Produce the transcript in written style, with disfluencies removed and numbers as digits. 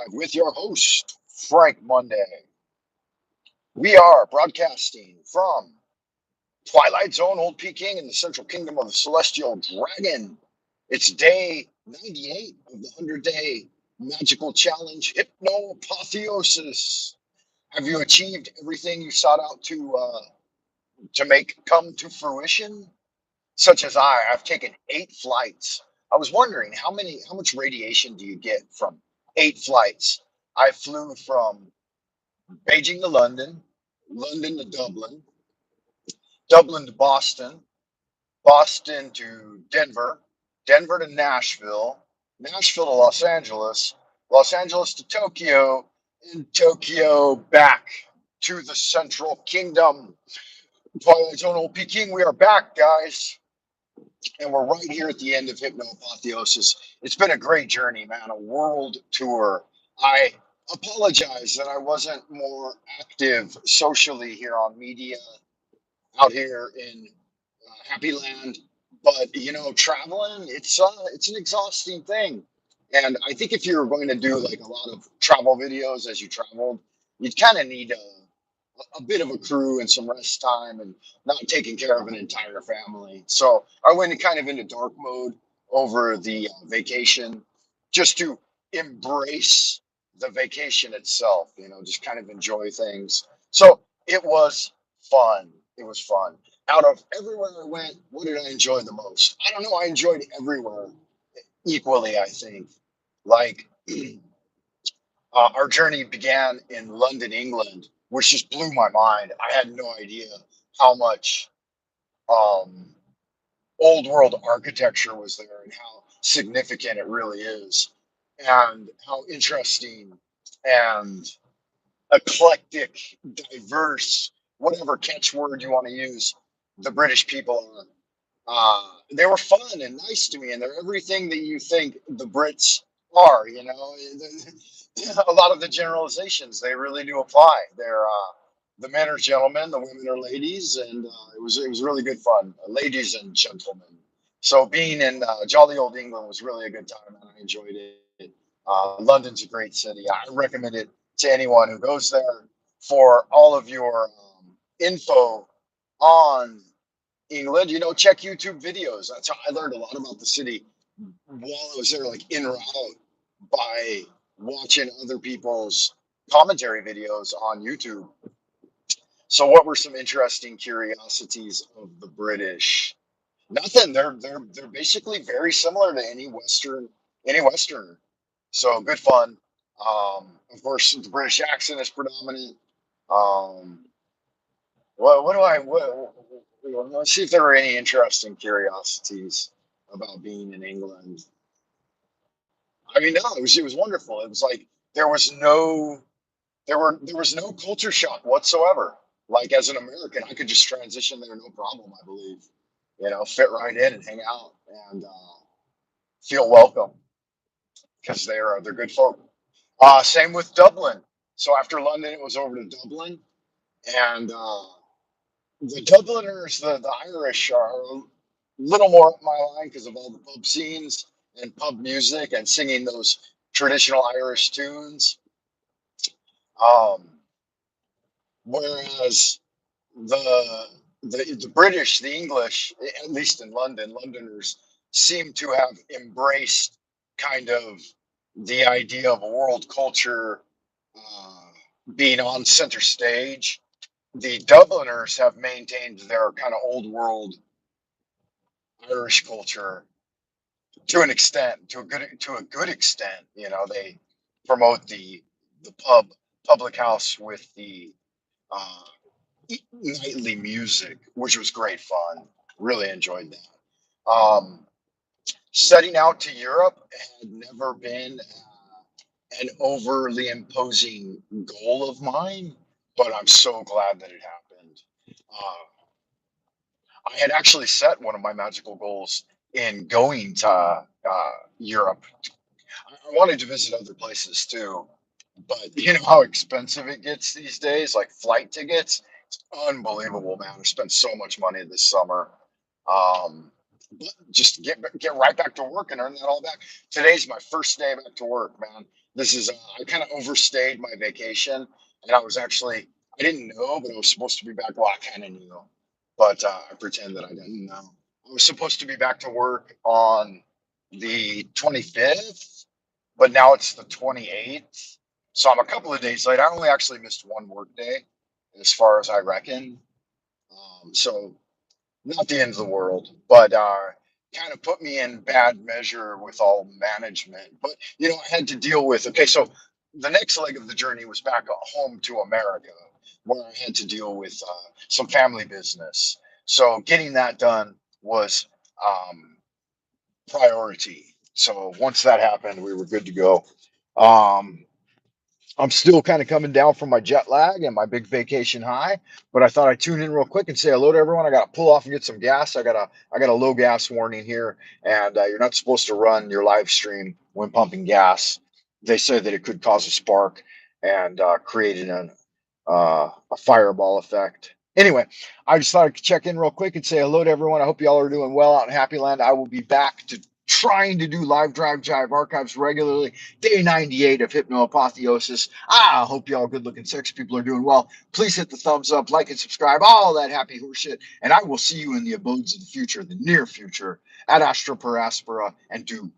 Live with your host, Frank Monday. We are broadcasting from Twilight Zone, Old Peking, in the Central Kingdom of the Celestial Dragon. It's day 98 of the 100-day magical challenge, Hypnoapotheosis. Have you achieved everything you sought out to make come to fruition? Such as I've taken 8 flights. I was wondering how much radiation do you get from 8 flights? I flew from Beijing to London, London to Dublin, Dublin to Boston, Boston to Denver, Denver to Nashville, Nashville to Los Angeles, Los Angeles to Tokyo, and Tokyo back to the Central Kingdom. Twilight Zone Old Peking, we are back, guys. And we're right here at the end of Hypnoapotheosis. It's been a great journey, man, a world tour. I apologize that I wasn't more active socially here on media out here in Happy Land, but traveling it's an exhausting thing. And I think if you're going to do like a lot of travel videos as you traveled, you'd kind of need a bit of a crew and some rest time and not taking care of an entire family. So I went kind of into dark mode over the vacation just to embrace the vacation itself, just kind of enjoy things. So it was fun. It was fun. Out of everywhere I went, what did I enjoy the most? I don't know. I enjoyed everywhere equally, I think. Like, our journey began in London, England, which just blew my mind. I had no idea how much um, old world architecture was there and how significant it really is, and how interesting and eclectic, diverse, whatever catchword you want to use, the British people are. They were fun and nice to me, and they're everything that you think the Brits are. A lot of the generalizations they really do apply. The men are gentlemen, the women are ladies, and it was really good fun, ladies and gentlemen. So being in jolly old England was really a good time, and I enjoyed it. London's a great city. I recommend it to anyone who goes there. For all of your info on England, check YouTube videos. That's how I learned a lot about the city while I was there, like in route, by watching other people's commentary videos on YouTube. So, what were some interesting curiosities of the British? Nothing. They're basically very similar to any Westerner. So good fun. Of course, the British accent is predominant. Um, what do I let's see if there were any interesting curiosities about being in England. I mean, no, it was wonderful. It was like there was no there was no culture shock whatsoever. Like as an American, I could just transition there no problem. I believe, fit right in and hang out and feel welcome because they're good folk. Same with Dublin. So after London, it was over to Dublin, and the Dubliners, the Irish, are a little more up my line because of all the pub scenes and pub music and singing those traditional Irish tunes. Um, Whereas the the British, the English, at least in London, Londoners seem to have embraced kind of the idea of a world culture uh, being on center stage. The Dubliners have maintained their kind of old world Irish culture to an extent, to a good extent. They promote the public house with the uh, nightly music, which was great fun. Really enjoyed that. Setting out to Europe had never been an overly imposing goal of mine, but I'm so glad that it happened. Uh, I had actually set one of my magical goals in going to Europe. I wanted to visit other places too, but you know how expensive it gets these days, like flight tickets. It's unbelievable, man. I spent so much money this summer. Um, but just get right back to work and earn that all back. Today's my first day back to work, man. This is I kind of overstayed my vacation, and I didn't know, but I was supposed to be back. Well, I kind of knew, but I pretend that I didn't know. I was supposed to be back to work on the 25th, but now it's the 28th. So I'm a couple of days late. I only actually missed one work day, as far as I reckon. So not the end of the world, but kind of put me in bad measure with all management. But I had to deal with. Okay, so the next leg of the journey was back home to America, where I had to deal with some family business. So getting that done was um, priority. So once that happened, we were good to go. Um, I'm still kind of coming down from my jet lag and my big vacation high, but I thought I'd tune in real quick and say hello to everyone. I got to pull off and get some gas. I got a low gas warning here, and you're not supposed to run your live stream when pumping gas. They say that it could cause a spark and create a fireball effect. Anyway, I just thought I'd check in real quick and say hello to everyone. I hope y'all are doing well out in Happy Land. I will be back to trying to do live drive jive archives regularly. Day 98 of hypnoapotheosis. I hope y'all good looking sexy people are doing well. Please hit the thumbs up, like and subscribe, all that happy horseshit. And I will see you in the abodes of the future, the near future, at Astra per Aspera, and do